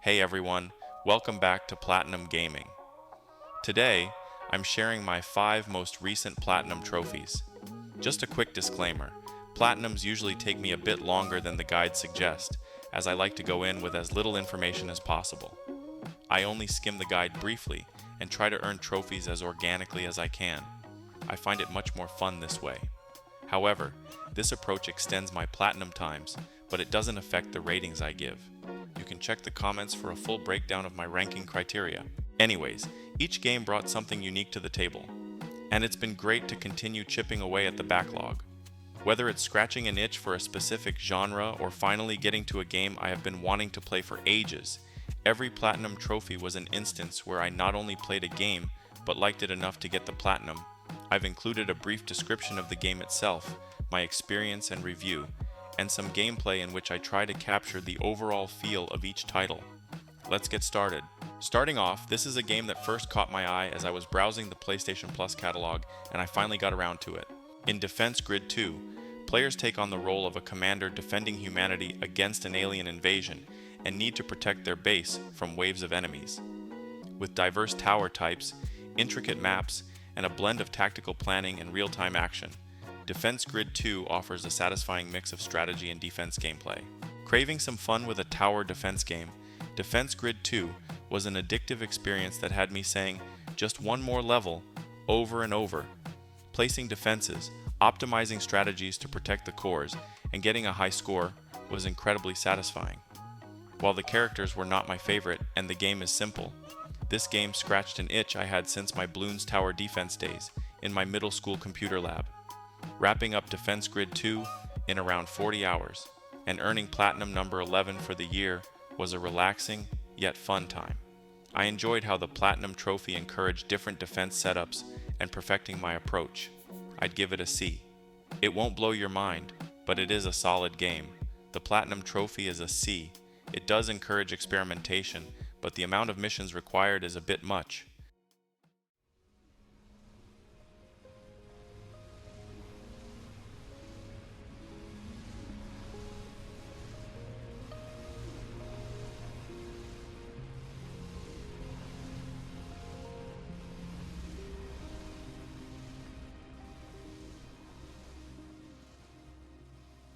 Hey everyone, welcome back to Platinum Gaming. Today, I'm sharing my 5 most recent Platinum trophies. Just a quick disclaimer, Platinums usually take me a bit longer than the guides suggest, as I like to go in with as little information as possible. I only skim the guide briefly and try to earn trophies as organically as I can. I find it much more fun this way. However, this approach extends my Platinum times, but it doesn't affect the ratings I give. You can check the comments for a full breakdown of my ranking criteria. Anyways, each game brought something unique to the table, and it's been great to continue chipping away at the backlog. Whether it's scratching an itch for a specific genre or finally getting to a game I have been wanting to play for ages, every Platinum trophy was an instance where I not only played a game, but liked it enough to get the Platinum. I've included a brief description of the game itself, my experience and review, and some gameplay in which I try to capture the overall feel of each title. Let's get started. Starting off, this is a game that first caught my eye as I was browsing the PlayStation Plus catalog, and I finally got around to it. In Defense Grid 2, players take on the role of a commander defending humanity against an alien invasion and need to protect their base from waves of enemies. With diverse tower types, intricate maps, and a blend of tactical planning and real-time action, Defense Grid 2 offers a satisfying mix of strategy and defense gameplay. Craving some fun with a tower defense game, Defense Grid 2 was an addictive experience that had me saying, just one more level, over and over. Placing defenses, optimizing strategies to protect the cores, and getting a high score was incredibly satisfying. While the characters were not my favorite and the game is simple, this game scratched an itch I had since my Bloons Tower defense days in my middle school computer lab. Wrapping up Defense Grid 2 in around 40 hours and earning Platinum number 11 for the year was a relaxing yet fun time. I enjoyed how the Platinum trophy encouraged different defense setups and perfecting my approach. I'd give it a C. It won't blow your mind, but it is a solid game. The Platinum trophy is a C. It does encourage experimentation, but the amount of missions required is a bit much.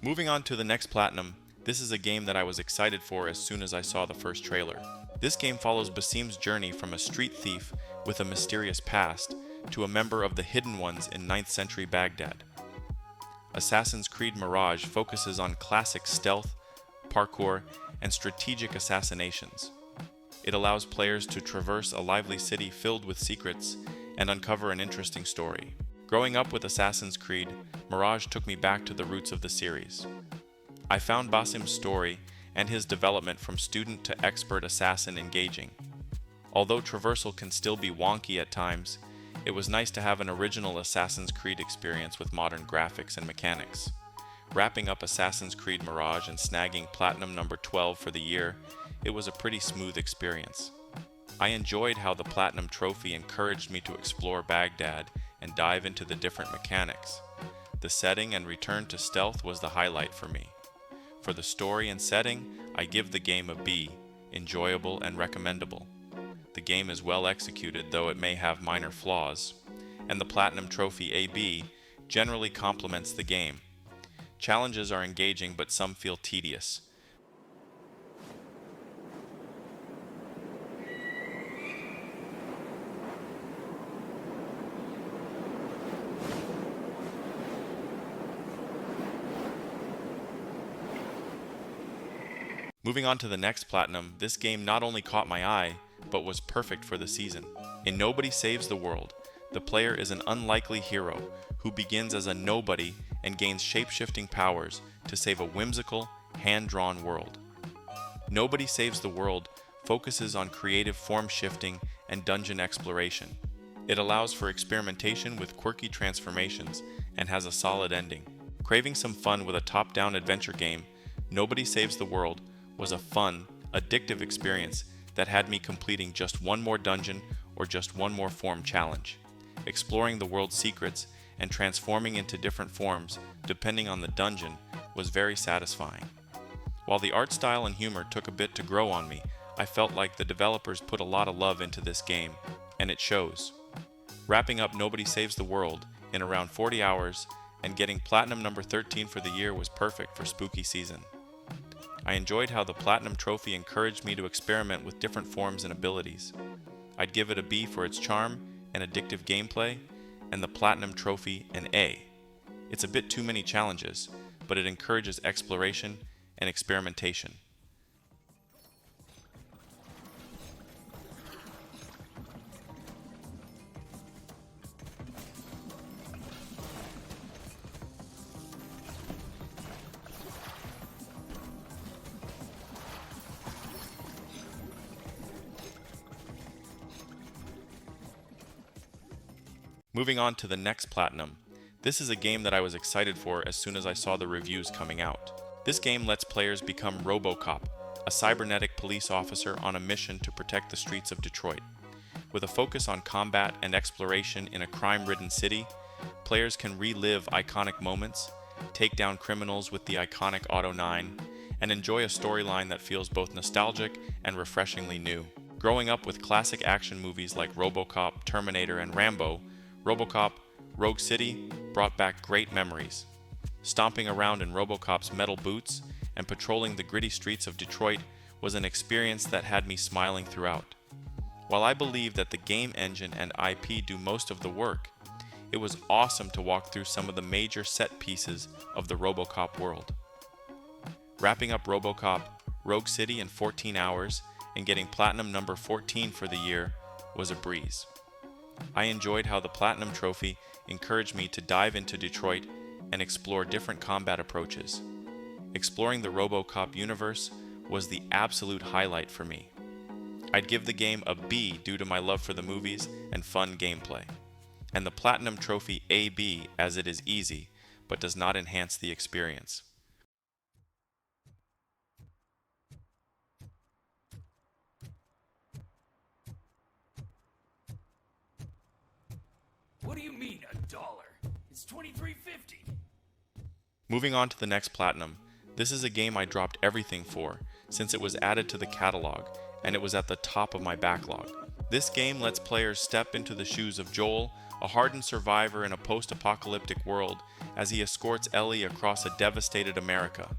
Moving on to the next Platinum, this is a game that I was excited for as soon as I saw the first trailer. This game follows Basim's journey from a street thief with a mysterious past to a member of the Hidden Ones in 9th century Baghdad. Assassin's Creed Mirage focuses on classic stealth, parkour, and strategic assassinations. It allows players to traverse a lively city filled with secrets and uncover an interesting story. Growing up with Assassin's Creed, Mirage took me back to the roots of the series. I found Basim's story and his development from student to expert assassin engaging. Although traversal can still be wonky at times, it was nice to have an original Assassin's Creed experience with modern graphics and mechanics. Wrapping up Assassin's Creed Mirage and snagging Platinum number 12 for the year, it was a pretty smooth experience. I enjoyed how the Platinum trophy encouraged me to explore Baghdad and dive into the different mechanics. The setting and return to stealth was the highlight for me. For the story and setting, I give the game a B, enjoyable and recommendable. The game is well executed, though it may have minor flaws, and the Platinum trophy AB generally complements the game. Challenges are engaging, but some feel tedious. Moving on to the next Platinum, this game not only caught my eye, but was perfect for the season. In Nobody Saves the World, the player is an unlikely hero who begins as a nobody and gains shape-shifting powers to save a whimsical, hand-drawn world. Nobody Saves the World focuses on creative form shifting and dungeon exploration. It allows for experimentation with quirky transformations and has a solid ending. Craving some fun with a top-down adventure game, Nobody Saves the World was a fun, addictive experience that had me completing just one more dungeon or just one more form challenge. Exploring the world's secrets and transforming into different forms depending on the dungeon was very satisfying. While the art style and humor took a bit to grow on me, I felt like the developers put a lot of love into this game, and it shows. Wrapping up Nobody Saves the World in around 40 hours and getting Platinum number 13 for the year was perfect for spooky season. I enjoyed how the Platinum Trophy encouraged me to experiment with different forms and abilities. I'd give it a B for its charm and addictive gameplay, and the Platinum Trophy an A. It's a bit too many challenges, but it encourages exploration and experimentation. Moving on to the next Platinum. This is a game that I was excited for as soon as I saw the reviews coming out. This game lets players become RoboCop, a cybernetic police officer on a mission to protect the streets of Detroit. With a focus on combat and exploration in a crime-ridden city, players can relive iconic moments, take down criminals with the iconic Auto 9, and enjoy a storyline that feels both nostalgic and refreshingly new. Growing up with classic action movies like RoboCop, Terminator, and Rambo, RoboCop Rogue City brought back great memories. Stomping around in RoboCop's metal boots and patrolling the gritty streets of Detroit was an experience that had me smiling throughout. While I believe that the game engine and IP do most of the work, it was awesome to walk through some of the major set pieces of the RoboCop world. Wrapping up RoboCop Rogue City in 14 hours and getting Platinum number 14 for the year was a breeze. I enjoyed how the Platinum Trophy encouraged me to dive into Detroit and explore different combat approaches. Exploring the RoboCop universe was the absolute highlight for me. I'd give the game a B due to my love for the movies and fun gameplay, and the Platinum Trophy AB as it is easy, but does not enhance the experience. What do you mean, $1? It's $23.50. Moving on to the next Platinum, this is a game I dropped everything for, since it was added to the catalog, and it was at the top of my backlog. This game lets players step into the shoes of Joel, a hardened survivor in a post-apocalyptic world, as he escorts Ellie across a devastated America.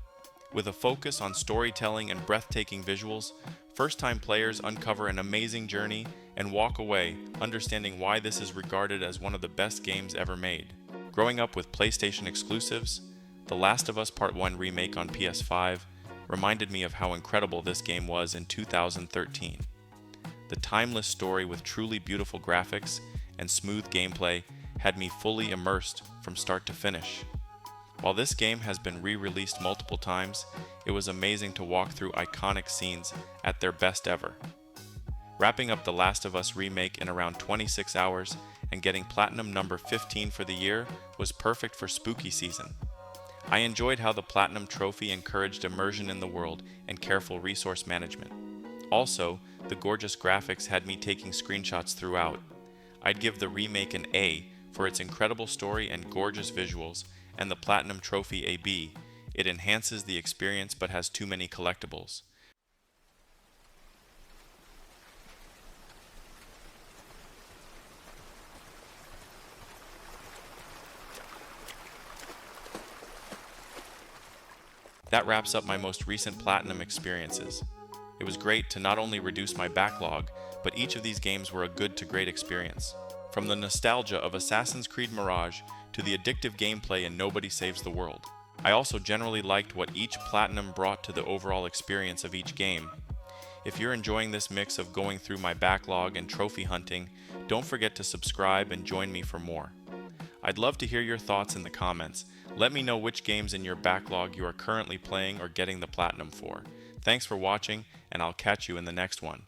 With a focus on storytelling and breathtaking visuals, first-time players uncover an amazing journey and walk away understanding why this is regarded as one of the best games ever made. Growing up with PlayStation exclusives, The Last of Us Part 1 remake on PS5 reminded me of how incredible this game was in 2013. The timeless story with truly beautiful graphics and smooth gameplay had me fully immersed from start to finish. While this game has been re-released multiple times, it was amazing to walk through iconic scenes at their best ever. Wrapping up The Last of Us remake in around 26 hours and getting Platinum number 15 for the year was perfect for spooky season. I enjoyed how the Platinum Trophy encouraged immersion in the world and careful resource management. Also, the gorgeous graphics had me taking screenshots throughout. I'd give the remake an A for its incredible story and gorgeous visuals, and the Platinum Trophy a B. It enhances the experience but has too many collectibles. That wraps up my most recent Platinum experiences. It was great to not only reduce my backlog, but each of these games were a good to great experience. From the nostalgia of Assassin's Creed Mirage to the addictive gameplay in Nobody Saves the World. I also generally liked what each Platinum brought to the overall experience of each game. If you're enjoying this mix of going through my backlog and trophy hunting, don't forget to subscribe and join me for more. I'd love to hear your thoughts in the comments. Let me know which games in your backlog you are currently playing or getting the Platinum for. Thanks for watching, and I'll catch you in the next one.